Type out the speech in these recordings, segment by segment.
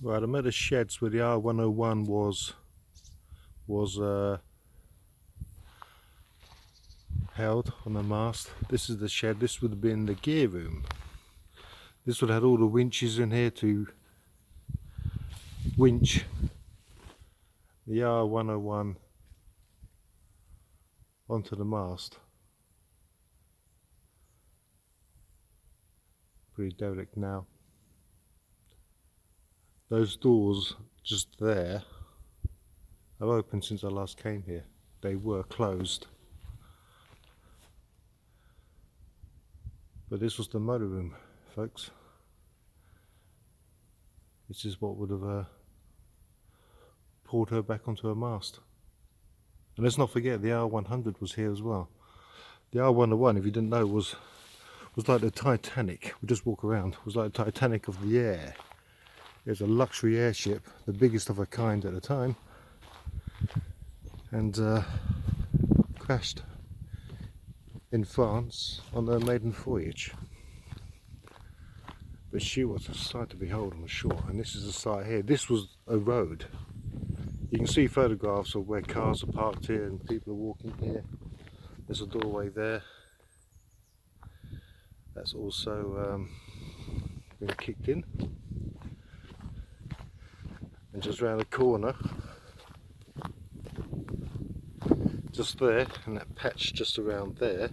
Right, I made a sheds where the R101 was held on the mast. This is the shed. This would have been the gear room. This would have had all the winches in here to winch the R101 onto the mast. Pretty derelict now. Those doors just there are open since I last came here. They were closed. But this was the motor room, folks. This is what would have pulled her back onto her mast. And let's not forget the R100 was here as well. The R101, if you didn't know, was like the Titanic. We just walk around. It was like the Titanic of the air. It was a luxury airship, the biggest of a kind at the time, and crashed in France on their maiden voyage. But she was a sight to behold on the shore, and this is the site here. This was a road. You can see photographs of where cars are parked here and people are walking here. There's a doorway there. That's also been kicked in. And just round the corner, just there, and that patch just around there,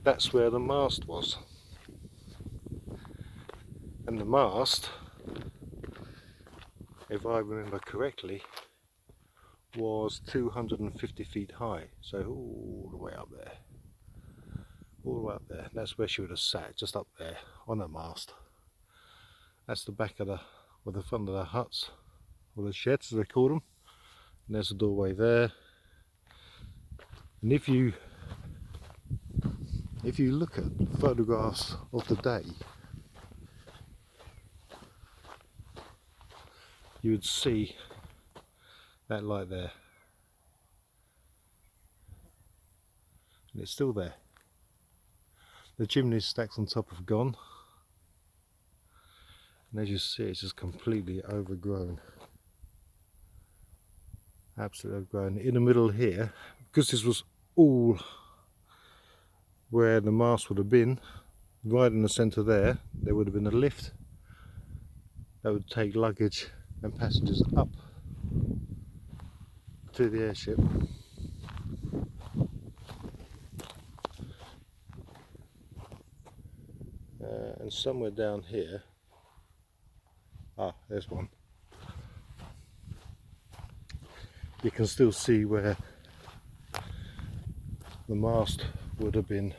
that's where the mast was. And the mast, if I remember correctly, was 250 feet high, so all the way up there. All the way up there. That's where she would have sat, just up there on the mast. That's the back of the, or the front of the huts, or the sheds as they call them. And there's a doorway there. And if you look at photographs of the day, you would see that light there. And it's still there. The chimney stacks on top have gone. And as you see, it's just completely overgrown. Absolutely overgrown. In the middle here, because this was all where the mast would have been, right in the centre there would have been a lift that would take luggage and passengers up to the airship. And somewhere down here, there's one. You can still see where the mast would have been.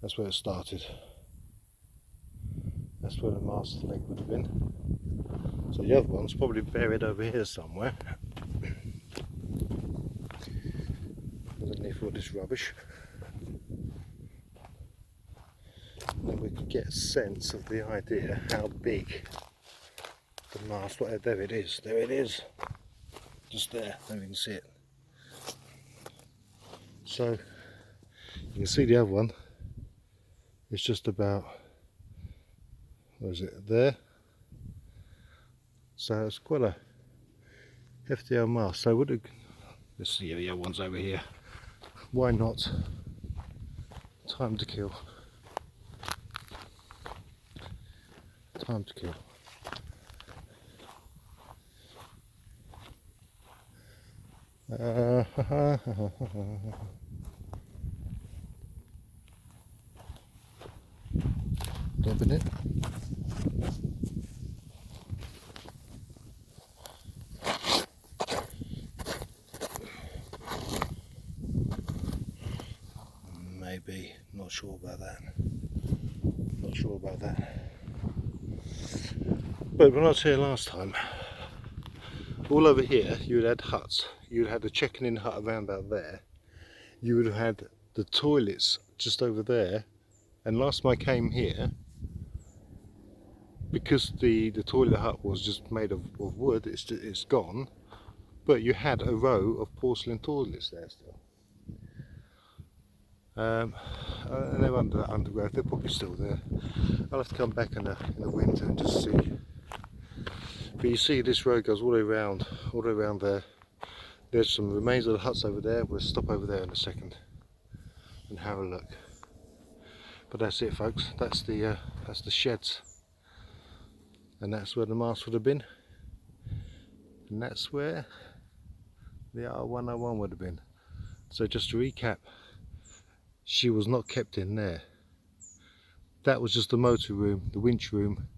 That's where it started. That's where the mast leg would have been. So the other one's probably buried over here somewhere, underneath all this rubbish. Then we can get a sense of the idea how big the mast, there it is, just there, you can see it. So you can see the other one, it's just about, what is it, there. So it's quite a hefty old mast. So let's see, the other one's over here. Why not? Time to kill. Time to kill. Dabbing it. Maybe, not sure about that. Not sure about that. But when I was here last time, all over here you would have had huts. You would have had the checking in hut around about there. You would have had the toilets just over there. And last time I came here, because the toilet hut was just made of wood, it's gone. But you had a row of porcelain toilets there still. And they're under that undergrowth. They're probably still there. I'll have to come back in the winter and just see. But you see, this road goes all the way around there. There's some remains of the huts over there. We'll stop over there in a second and have a look. But that's it, folks. That's the sheds, and that's where the mast would have been, and that's where the R101 would have been. So just to recap, she was not kept in there. That was just the motor room, the winch room,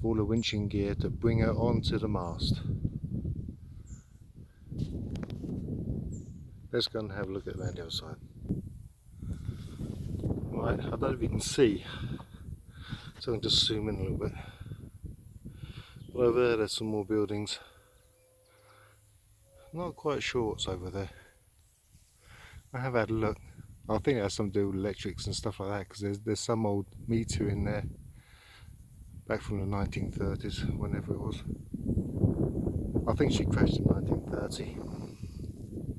all the winching gear to bring her onto the mast. Let's go and have a look at around the other side. Right, I don't know if you can see, so I can just zoom in a little bit. But over there, there's some more buildings. Not quite sure what's over there. I have had a look. I think it has something to do with electrics and stuff like that, because there's some old meter in there back from the 1930s, whenever it was. I think she crashed in 1930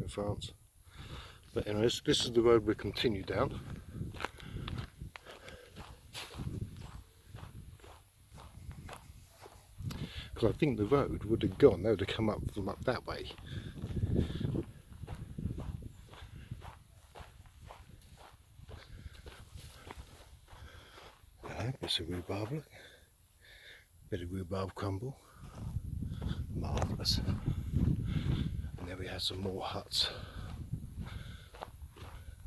in France. But anyways, this is the road we continue down. Because I think the road would have gone, they would have come up from up that way. Hello, bits of rhubarb, look. Bit of rhubarb crumble. Marvellous. And then we have some more huts.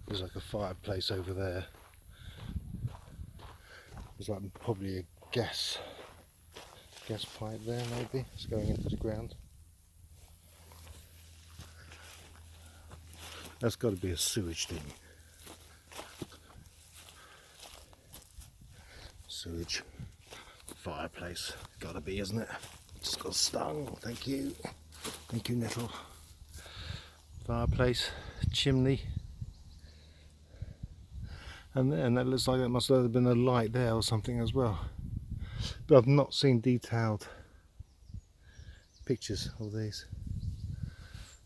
There's like a fireplace over there. There's like probably a gas pipe there, maybe. It's going into the ground. That's got to be a sewage thing. Sewage. Fireplace. Got to be, isn't it? Just got stung. Thank you. Thank you, Nettle. Fireplace. Chimney. And that looks like it must have been a light there or something as well. But I've not seen detailed pictures of these,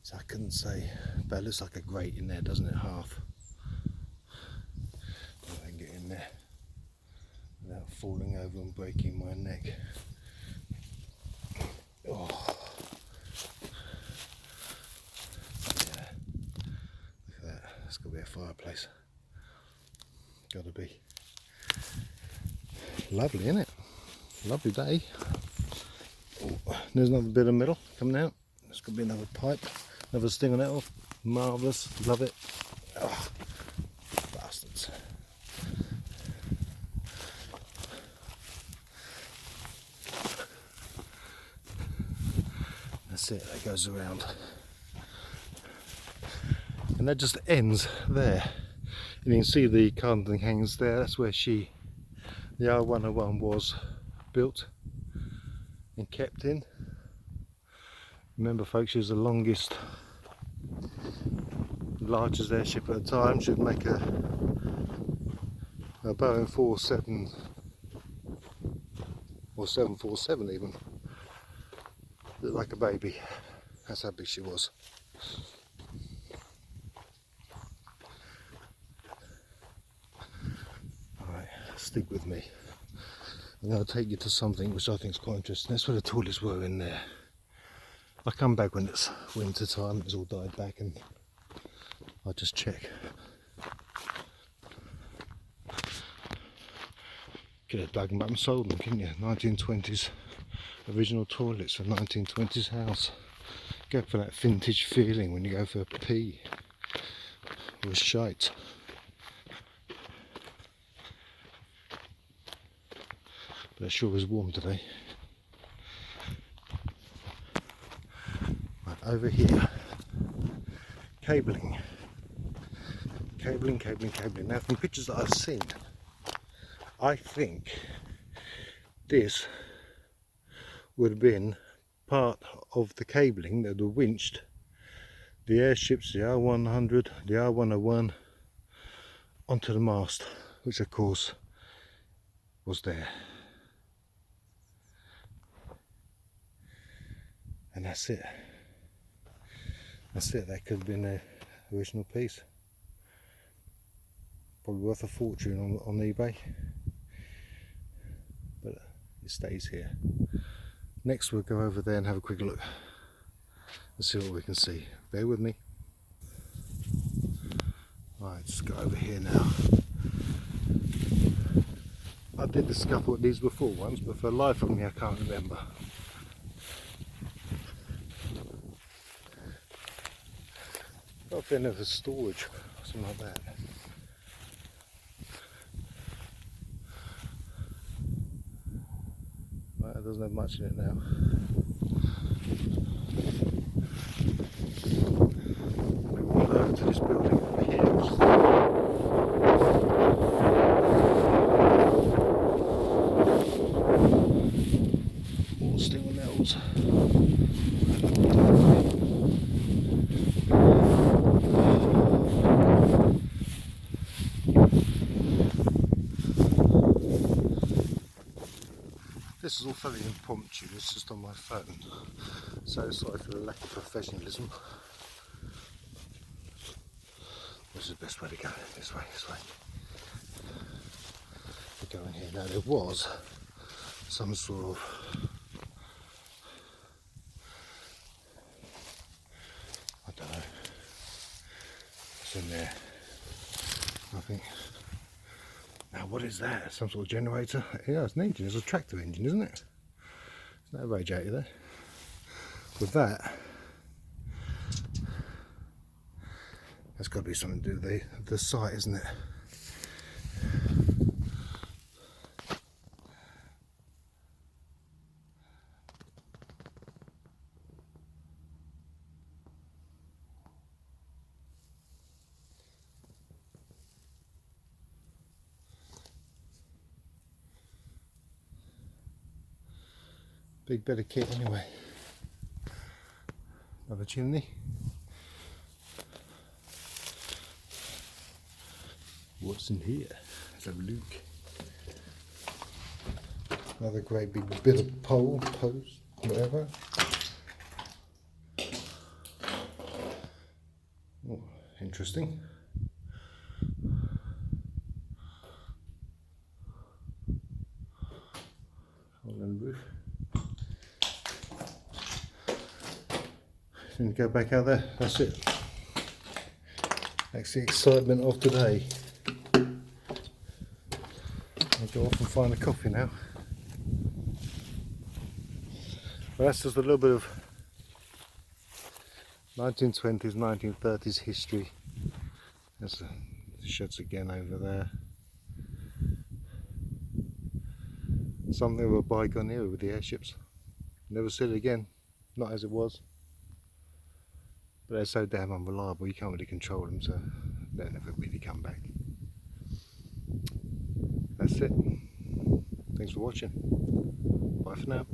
so I couldn't say. But it looks like a grate in there, doesn't it? Half. I can get in there without falling over and breaking my neck. Oh. Yeah. Look at that. That's got to be a fireplace. Got to be. Lovely, isn't it? Lovely day. Oh, there's another bit of metal coming out. There's going to be another pipe, another sting on it. Marvellous, love it. Oh, bastards. That's it, that goes around. And that just ends there. And you can see the carving hangs there. That's where the R101 was built and kept in. Remember, folks, she was the largest airship at the time. She'd make a Boeing 47 or 747 even. Looked like a baby. That's how big she was. Alright, stick with me. I'm going to take you to something which I think is quite interesting. That's where the toilets were, in there. I'll come back when it's winter time, it's all died back, and I'll just check. Could have dug them up and sold them, couldn't you? 1920s original toilets for 1920s house. Go for that vintage feeling when you go for a pee or a shite. But it sure is warm today. Right, over here, cabling. Now, from pictures that I've seen, I think this would have been part of the cabling that would have winched the airships, the R100, the R101, onto the mast, which of course was there. And that's it. That could have been the original piece. probably worth a fortune on eBay, but it stays here. Next we'll go over there and have a quick look and see what we can see. Bear with me. Right, just go over here now. I did discover what these were for once, but for the life of me I can't remember. I've been over storage or something like that. Right, it doesn't have much in it now. We walk over to this building over here. More steel nails. This is all fairly impromptu, it's just on my phone, so sorry for the lack of professionalism. This is the best way to go, this way. We go in here. Now there was some sort of, I don't know, what's in there, I think. Now what is that? Some sort of generator? Yeah, it's an engine. It's a tractor engine, isn't it? There's no radiator there. With that, that's got to be something to do with the site, isn't it? Big bit of kit anyway. Another chimney. What's in here? Let's have a look. Another great big bit of post, whatever. Oh, interesting. Hole in the roof. And go back out there, that's it. That's the excitement of today. I'll go off and find a coffee now. Well, that's just a little bit of 1920s, 1930s history. There's the sheds again over there. Something of a bygone era with the airships. Never see it again, not as it was. But they're so damn unreliable, you can't really control them, so they'll never really come back. That's it. Thanks for watching. Bye for now.